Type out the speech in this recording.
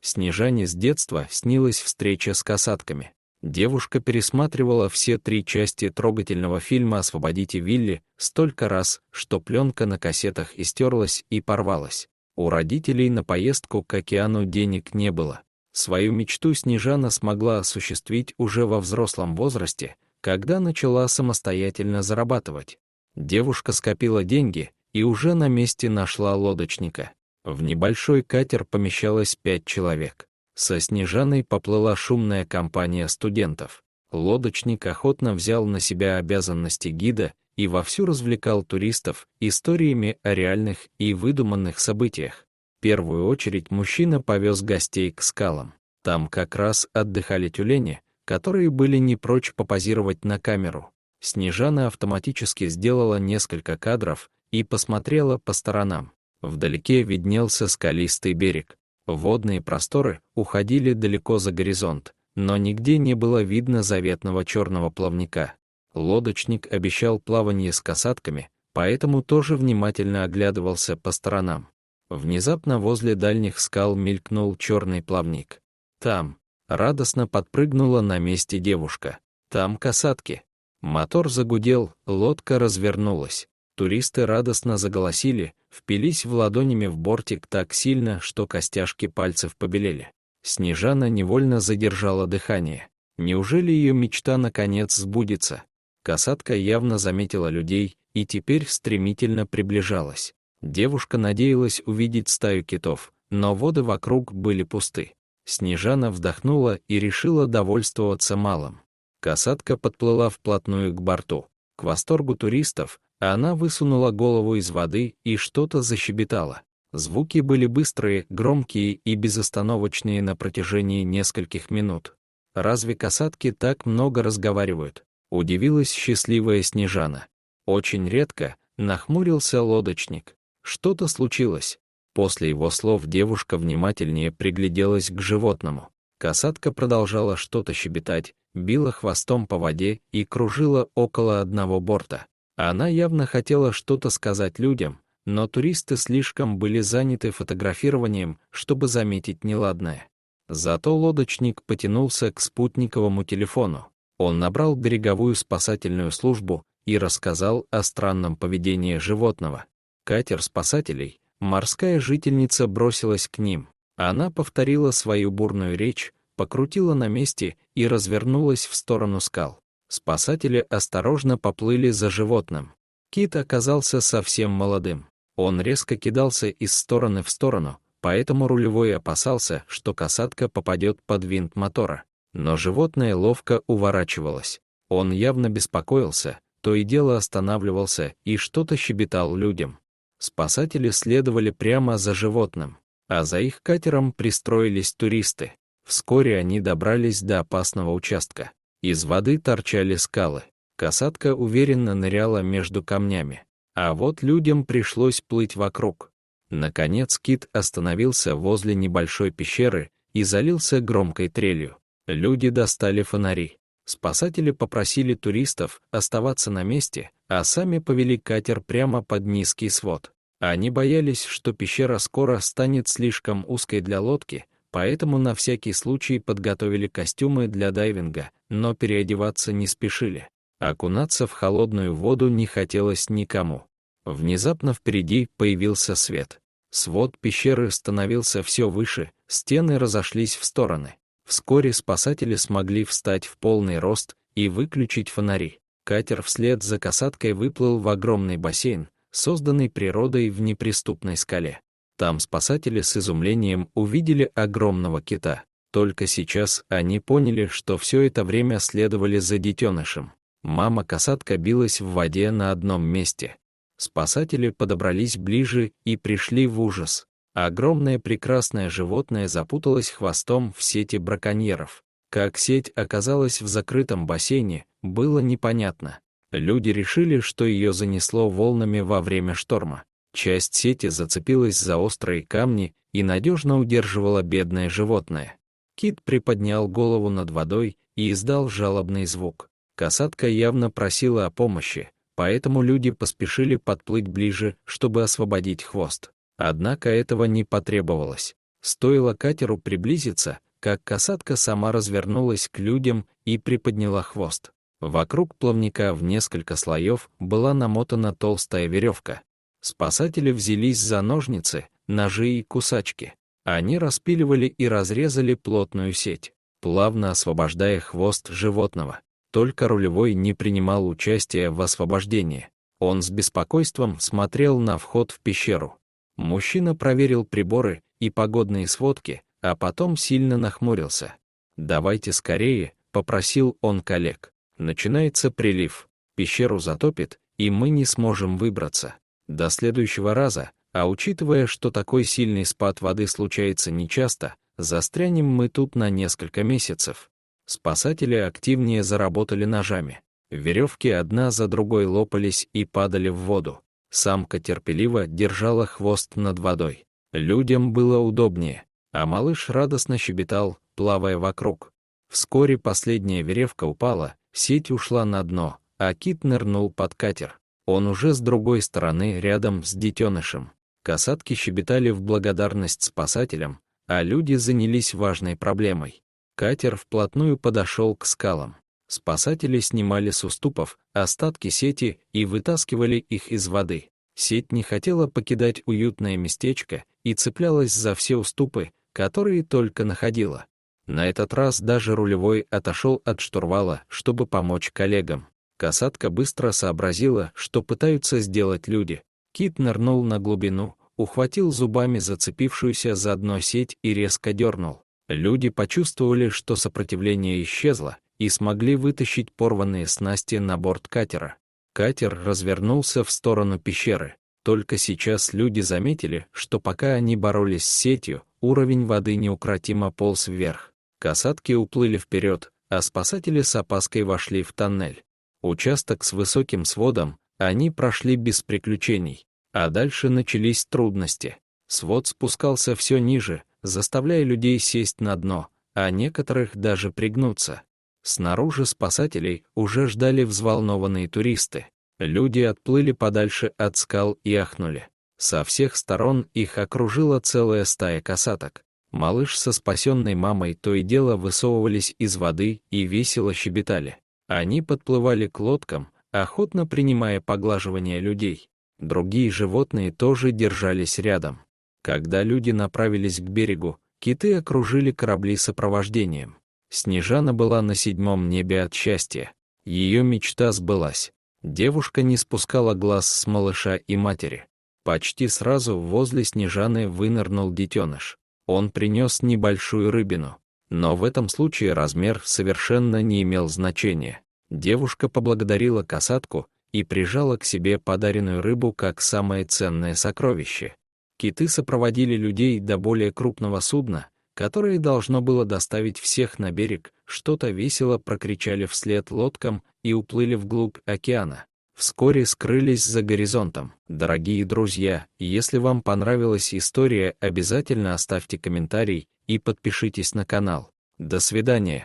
Снежане с детства снилась встреча с касатками. Девушка пересматривала все 3 части трогательного фильма «Освободите Вилли» столько раз, что пленка на кассетах истерлась и порвалась. У родителей на поездку к океану денег не было. Свою мечту Снежана смогла осуществить уже во взрослом возрасте, когда начала самостоятельно зарабатывать. Девушка скопила деньги и уже на месте нашла лодочника. В небольшой катер помещалось 5 человек. Со Снежаной поплыла шумная компания студентов. Лодочник охотно взял на себя обязанности гида и вовсю развлекал туристов историями о реальных и выдуманных событиях. В первую очередь мужчина повез гостей к скалам. Там как раз отдыхали тюлени, которые были не прочь попозировать на камеру. Снежана автоматически сделала несколько кадров и посмотрела по сторонам. Вдалеке виднелся скалистый берег. Водные просторы уходили далеко за горизонт, но нигде не было видно заветного черного плавника. Лодочник обещал плавание с касатками, поэтому тоже внимательно оглядывался по сторонам. Внезапно возле дальних скал мелькнул черный плавник. Там радостно подпрыгнула на месте девушка. Там касатки. Мотор загудел, лодка развернулась. Туристы радостно заголосили, впились в ладонями в бортик так сильно, что костяшки пальцев побелели. Снежана невольно задержала дыхание. Неужели ее мечта наконец сбудется? Касатка явно заметила людей и теперь стремительно приближалась. Девушка надеялась увидеть стаю китов, но воды вокруг были пусты. Снежана вздохнула и решила довольствоваться малым. Касатка подплыла вплотную к борту. К восторгу туристов она высунула голову из воды и что-то защебетала. Звуки были быстрые, громкие и безостановочные на протяжении нескольких минут. «Разве касатки так много разговаривают?» — удивилась счастливая Снежана. «Очень редко», — нахмурился лодочник. «Что-то случилось». После его слов девушка внимательнее пригляделась к животному. Касатка продолжала что-то щебетать, била хвостом по воде и кружила около одного борта. Она явно хотела что-то сказать людям, но туристы слишком были заняты фотографированием, чтобы заметить неладное. Зато лодочник потянулся к спутниковому телефону. Он набрал береговую спасательную службу и рассказал о странном поведении животного. Катер спасателей, морская жительница бросилась к ним. Она повторила свою бурную речь, покрутила на месте и развернулась в сторону скал. Спасатели осторожно поплыли за животным. Кит оказался совсем молодым. Он резко кидался из стороны в сторону, поэтому рулевой опасался, что касатка попадет под винт мотора. Но животное ловко уворачивалось. Он явно беспокоился, то и дело останавливался и что-то щебетал людям. Спасатели следовали прямо за животным, а за их катером пристроились туристы. Вскоре они добрались до опасного участка. Из воды торчали скалы. Касатка уверенно ныряла между камнями. А вот людям пришлось плыть вокруг. Наконец кит остановился возле небольшой пещеры и залился громкой трелью. Люди достали фонари. Спасатели попросили туристов оставаться на месте, а сами повели катер прямо под низкий свод. Они боялись, что пещера скоро станет слишком узкой для лодки, поэтому на всякий случай подготовили костюмы для дайвинга, но переодеваться не спешили. Окунаться в холодную воду не хотелось никому. Внезапно впереди появился свет. Свод пещеры становился все выше, стены разошлись в стороны. Вскоре спасатели смогли встать в полный рост и выключить фонари. Катер вслед за касаткой выплыл в огромный бассейн, созданный природой в неприступной скале. Там спасатели с изумлением увидели огромного кита. Только сейчас они поняли, что все это время следовали за детенышем. Мама-касатка билась в воде на одном месте. Спасатели подобрались ближе и пришли в ужас. Огромное прекрасное животное запуталось хвостом в сети браконьеров. Как сеть оказалась в закрытом бассейне, было непонятно. Люди решили, что ее занесло волнами во время шторма. Часть сети зацепилась за острые камни и надежно удерживала бедное животное. Кит приподнял голову над водой и издал жалобный звук. Касатка явно просила о помощи, поэтому люди поспешили подплыть ближе, чтобы освободить хвост. Однако этого не потребовалось. Стоило катеру приблизиться, как касатка сама развернулась к людям и приподняла хвост. Вокруг плавника в несколько слоев была намотана толстая веревка. Спасатели взялись за ножницы, ножи и кусачки. Они распиливали и разрезали плотную сеть, плавно освобождая хвост животного. Только рулевой не принимал участия в освобождении. Он с беспокойством смотрел на вход в пещеру. Мужчина проверил приборы и погодные сводки, а потом сильно нахмурился. «Давайте скорее», — попросил он коллег. «Начинается прилив, пещеру затопит, и мы не сможем выбраться. До следующего раза, а учитывая, что такой сильный спад воды случается нечасто, застрянем мы тут на несколько месяцев». Спасатели активнее заработали ножами. Веревки одна за другой лопались и падали в воду. Самка терпеливо держала хвост над водой. Людям было удобнее, а малыш радостно щебетал, плавая вокруг. Вскоре последняя веревка упала, сеть ушла на дно, а кит нырнул под катер. Он уже с другой стороны, рядом с детенышем. Касатки щебетали в благодарность спасателям, а люди занялись важной проблемой. Катер вплотную подошел к скалам. Спасатели снимали с уступов остатки сети и вытаскивали их из воды. Сеть не хотела покидать уютное местечко и цеплялась за все уступы, которые только находила. На этот раз даже рулевой отошел от штурвала, чтобы помочь коллегам. Касатка быстро сообразила, что пытаются сделать люди. Кит нырнул на глубину, ухватил зубами зацепившуюся за дно сеть и резко дернул. Люди почувствовали, что сопротивление исчезло, и смогли вытащить порванные снасти на борт катера. Катер развернулся в сторону пещеры. Только сейчас люди заметили, что пока они боролись с сетью, уровень воды неукротимо полз вверх. Касатки уплыли вперед, а спасатели с опаской вошли в тоннель. Участок с высоким сводом они прошли без приключений, а дальше начались трудности. Свод спускался все ниже, заставляя людей сесть на дно, а некоторых даже пригнуться. Снаружи спасателей уже ждали взволнованные туристы. Люди отплыли подальше от скал и ахнули. Со всех сторон их окружила целая стая касаток. Малыш со спасенной мамой то и дело высовывались из воды и весело щебетали. Они подплывали к лодкам, охотно принимая поглаживания людей. Другие животные тоже держались рядом. Когда люди направились к берегу, киты окружили корабли сопровождением. Снежана была на 7-м небе от счастья. Ее мечта сбылась. Девушка не спускала глаз с малыша и матери. Почти сразу возле Снежаны вынырнул детеныш. Он принес небольшую рыбину. Но в этом случае размер совершенно не имел значения. Девушка поблагодарила касатку и прижала к себе подаренную рыбу как самое ценное сокровище. Киты сопроводили людей до более крупного судна, которое должно было доставить всех на берег, что-то весело прокричали вслед лодкам и уплыли вглубь океана. Вскоре скрылись за горизонтом. Дорогие друзья, если вам понравилась история, обязательно оставьте комментарий и подпишитесь на канал. До свидания.